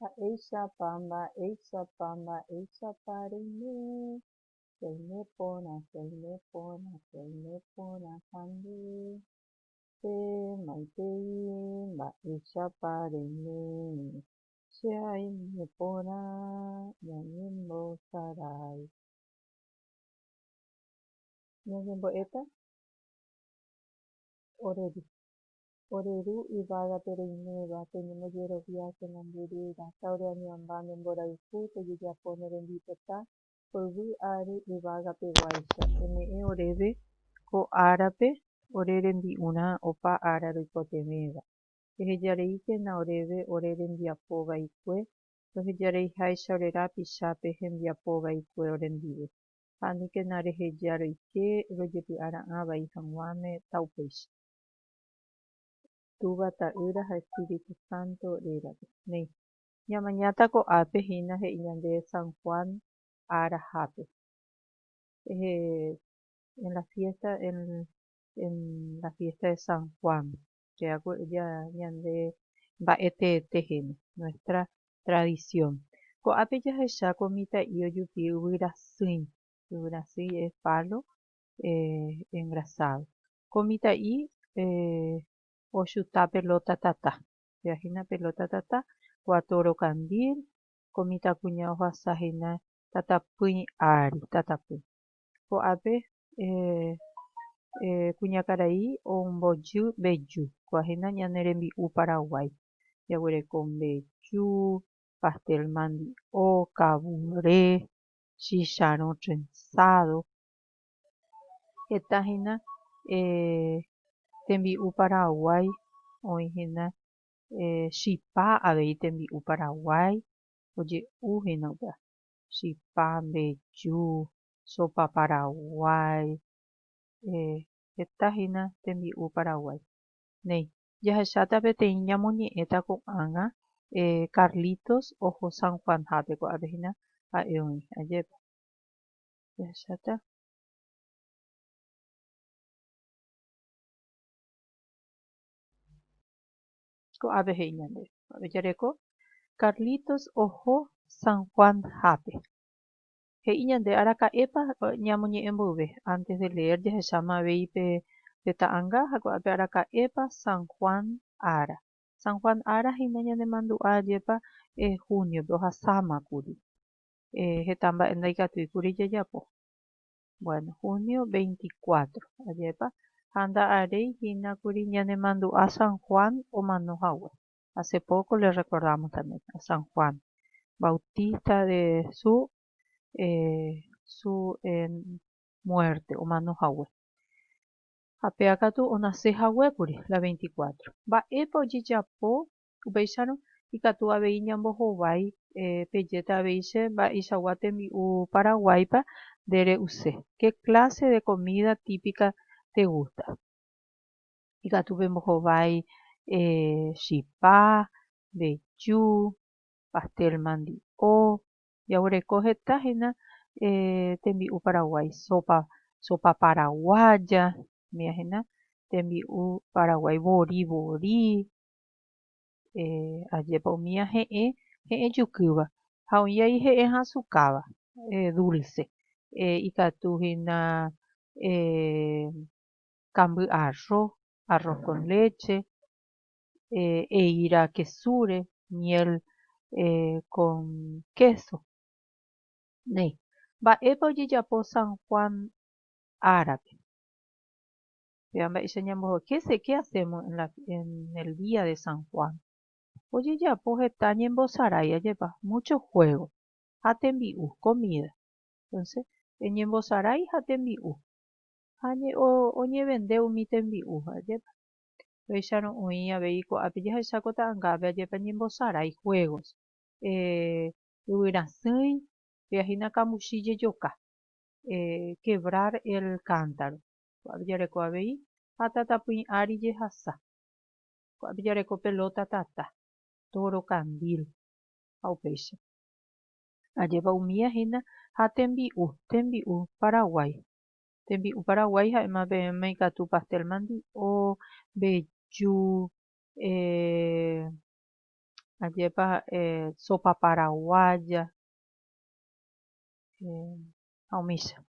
Eisa pamba, eisa parine. Seine pona te maitei mba'éicha parine. Che'aime porã ñañembosarái. Ñañembo'éta oreru yvágape roiméva peñembojerovia chenambyrýrata ore añambarã mborayhu tojejapo ne rembipota poyvi ary yvágapeguáicha eme'ẽ oréve ko árape ore rembi'urã opa ára roikotevẽva ehejareíkena oréve ore rembiapovaikue rohejareiháicha ore rapichápe hembiapovaikue ore ndive ha aníkena reheja roike rojepy'ara'ã vai hag̃uáme taupéicha. Túva ta'ýra ha Espíritu Santo rérape. Néi ñamañáta ko'ápe hína he'i ñande San Juan árahápe. En la fiesta de San Juan ñande mba'etete héne nuestra tradición. Ko'ápe jahecháko mitã'i ojupi yvyrasýi es palo engrasado. Ko mitã'i ochuta pelota tata. Imagina pelota tata ko atoro candil ko mitãkuña ohasáhína tatapỹi ári tatapỹi. Ko'ápe kuñakarai ombojy mbeju kuahína ñane rembi'u Paraguay jaguereko mbeju, pastel mandi'o, caburé, chicharrón trenzado hetahína tembi'u Paraguay oĩhína chipa avei tembi'u Paraguay oje'úhína upe chipa, mbeju, sopa Paraguay hetahína tembi'u Paraguay. Néi jahecháta peteĩ ñamoñe'ẽta ko'ág̃a Carlitos oho San Juanhápe ko'ápehína ha'e oĩ ajépa jahecháta ko'ápe he'i ñande ko'ápe jareko Carlitos oho San Juanhápe he'i ñande araka'épa ñamoñe'ẽ mboyve antes de leer jahecháma avei pe ta'ãnga ha ko'ápe araka'épa San Juan ára. San Juan ára hína ñanemandu'a ajépa juniope ohasámakuri heta mba'e ndaikatúikuri jajapo. Bueno, junio 24 ajépa ha nda'areihínakuri ñanemandu'a San Juan omanohague. Hace poco le recordamos también a San Juan Bautista de su muerte omanohague. Ha peakatu onasehaguépuri la 24. Mba'épa ojejapo upéicharõ ikatu avei ñambohovái pejéta avei che mba'eichagua tembi'u Paraguaypa ndere'use. ¿Qué clase de comida típica te gusta? Ikatúpe mbohovái chipa, mbeju, pastel mandi'o, jaguereko hetahína tembi'u Paraguay, sopa paraguaya, imagina tembi'u Paraguay vori ajépa umi he'ẽ jukýva ha oĩ he'ẽ hasukáva dulce ikatuhína arroz con leche, eira quesure, miel con queso. Néi mba'épa ojejapo San Juan árape. ¿Qué hacemos en el día de San Juan? Ojejapo heta ñembosarái ajépa, muchos juegos. Ha tembi'u, comida. Entonces, eñembosarái ha tembi'u. Ha oñevende umi tembi'u ajépa. Péicharõ oĩ avei ko'ápe jahecháko ta'ãngápe ajépa ñembosarái juegos. Yvyrasýi peahína kamuchi jejoka. Quebrar el cántaro. Ko'ápe jareko avei ha tatapỹi ári jehasa. Ko'ápe jareko pelota tata, toro candil ha upéicha. Ajépa umíahína ha tembi'u Paraguay. Tembi'u Paraguay ha'éma peẽme ikatu pastel mandi'o, mbeju, Ayepa sopa paraguaya, aumisa.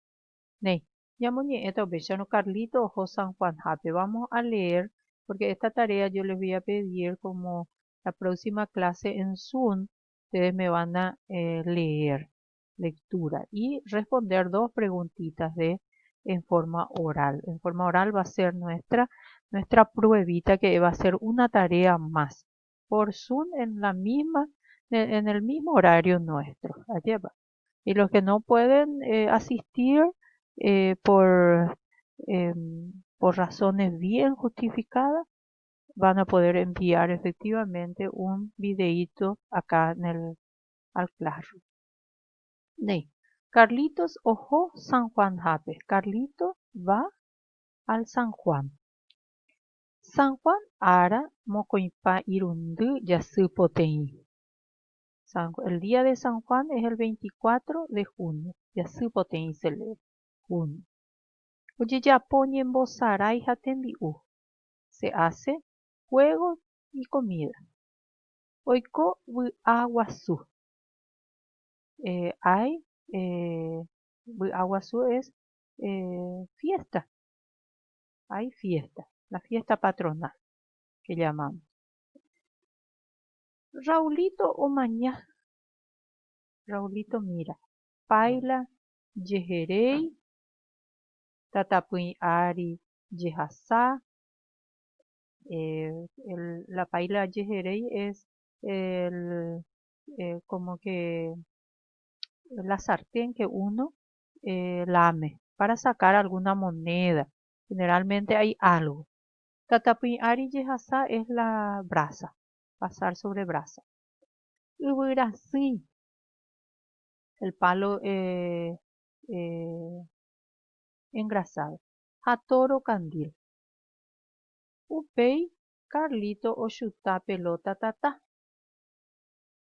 Ney, ya muñeca, no Carlito Ojo San Juan Jape. Vamos a leer, porque esta tarea yo les voy a pedir como la próxima clase en Zoom, ustedes me van a leer lectura y responder dos preguntitas en forma oral. En forma oral va a ser nuestra pruebita que va a ser una tarea más por Zoom en el mismo horario nuestro. Allá va. Y los que no pueden asistir por, por razones bien justificadas, van a poder enviar efectivamente un videíto acá al Classroom. Nee, Carlitos ojo San Juan Jape. Carlito va al San Juan. San Juan ara mocoimpa irundu yasupotein. El día de San Juan es el 24 de junio. Yasupotein se lee. Junio. Oye, ya ponen bosaray hatembiu. Se hace juego y comida. Oiko aguazú. Hay aguazú es fiesta. Hay fiesta. La fiesta patronal que llamamos. Raulito o mañá. Raulito mira. Paila yejerei. Tatapuin ari yehasá. La paila yejerei es como que la sartén que uno lame para sacar alguna moneda. Generalmente hay algo. Tatapuin ari yehasá es la brasa, pasar sobre brasa. Ubirasí, el palo engrasado. Hatoro candil. Upei, Carlito o chuta pelota tata.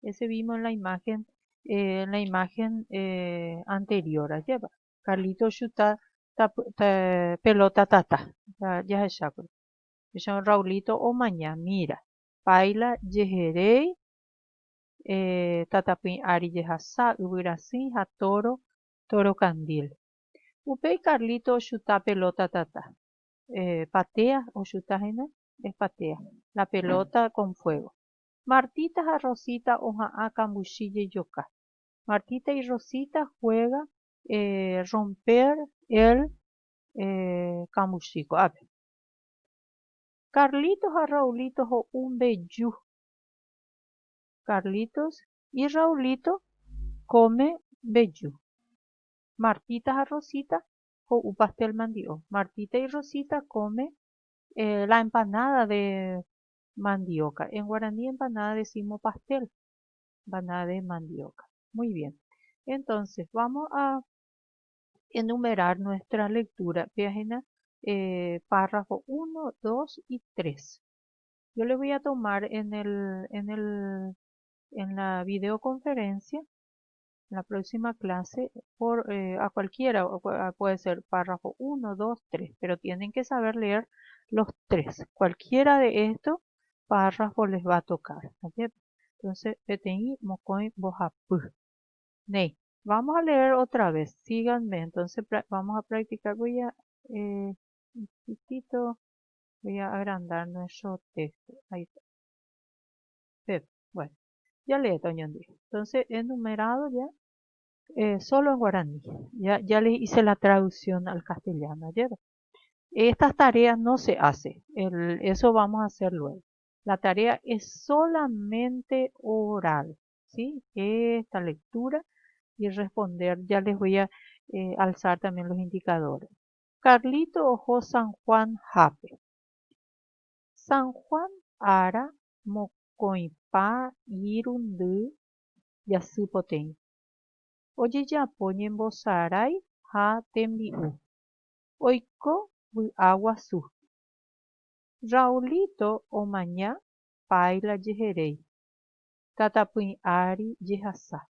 Ese vimos en la imagen anterior. Lleva. Carlito chuta pelota tata. Ya es chacro. Yo Raulito o mañana, mira. Paila yejerei. Tatapin ari yehasa, ubirasí, hatoro, toro candil. Upei Carlito o chuta pelota tata. Patea o chutagina es patea. La pelota con fuego. Martita a Rosita hoja a cambuchilla y yoka. Martita y Rosita juega romper el cambuchico. A ver. Carlitos a Raulitos o un bellú. Carlitos y Raulito come bellú. Martita a Rosita o un pastel mandio. Martita y Rosita come la empanada de mandioca. En guaraní empanada decimos pastel, empanada de mandioca. Muy bien. Entonces vamos a enumerar nuestra lectura. Página, párrafo 1, 2 y 3. Yo le voy a tomar en la videoconferencia, en la próxima clase, a cualquiera, puede ser párrafo 1, 2, 3, pero tienen que saber leer los tres. Cualquiera de estos párrafos les va a tocar. ¿Okay? Entonces, PTI, Mocoin, Bojapu. Ney, vamos a leer otra vez. Síganme. Entonces, vamos a practicar. Un poquitito, voy a agrandar nuestro texto. Ahí está. Bueno, ya leí, Toño. Entonces, enumerado ya. Solo en guaraní. Ya les hice la traducción al castellano ayer. Estas tareas no se hacen. Eso vamos a hacer luego. La tarea es solamente oral. ¿Sí? Esta lectura y responder. Ya les voy a alzar también los indicadores. Carlito Ojo San Juan Jape. San Juan Ara Mocoimpa Irundu Yasupoten. Oye ya ponen bosaray ha tembiu. Oiko aguazú. Raulito o mañá paila yejerei. Tatapuin ari yehasa.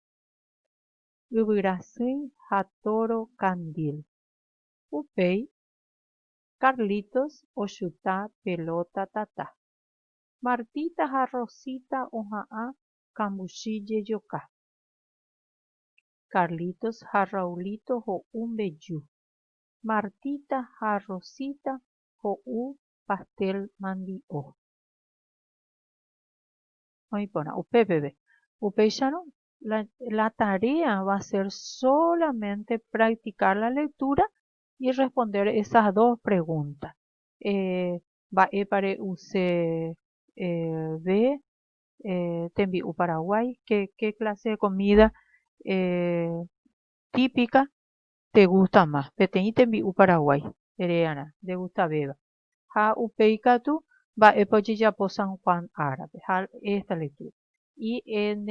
Ubirasui hatoro candil. Upei. Carlitos o chuta pelota tata. Martita a Rosita hoja a cambuchille yoka. Carlitos ha Raulito ho'u mbeju. Martita ha Rosita ho'u pastel mandi'o. Oipona, upépepe. Upéicharõ, la tarea va a ser solamente practicar la lectura y responder esas dos preguntas. Va'épare use ve tembi'u Paraguay, ¿qué clase de comida típica te gusta más? Peteĩ tembi'u Paraguay, ereana, te gusta beba. Ha upeikatu va'épa ojejapo San Juan árabe, esta lectura. Y en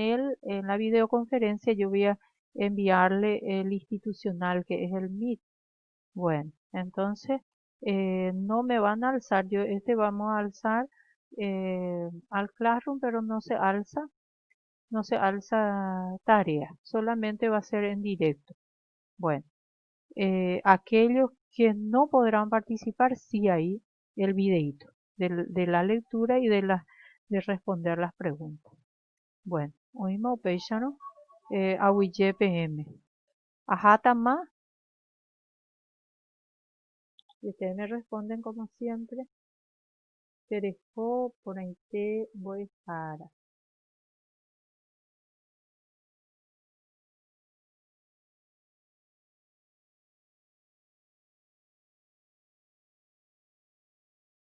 la videoconferencia yo voy a enviarle el institucional que es el Meet. Bueno, entonces no me van a alzar, vamos a alzar al Classroom, pero no se alza tarea, solamente va a ser en directo. Bueno, aquellos que no podrán participar, sí hay el videíto de la lectura y de responder las preguntas. Bueno, oímos pechano, ahuille PM. Ajá, más. Y ustedes me responden como siempre. Terejó, por ahí te voy para.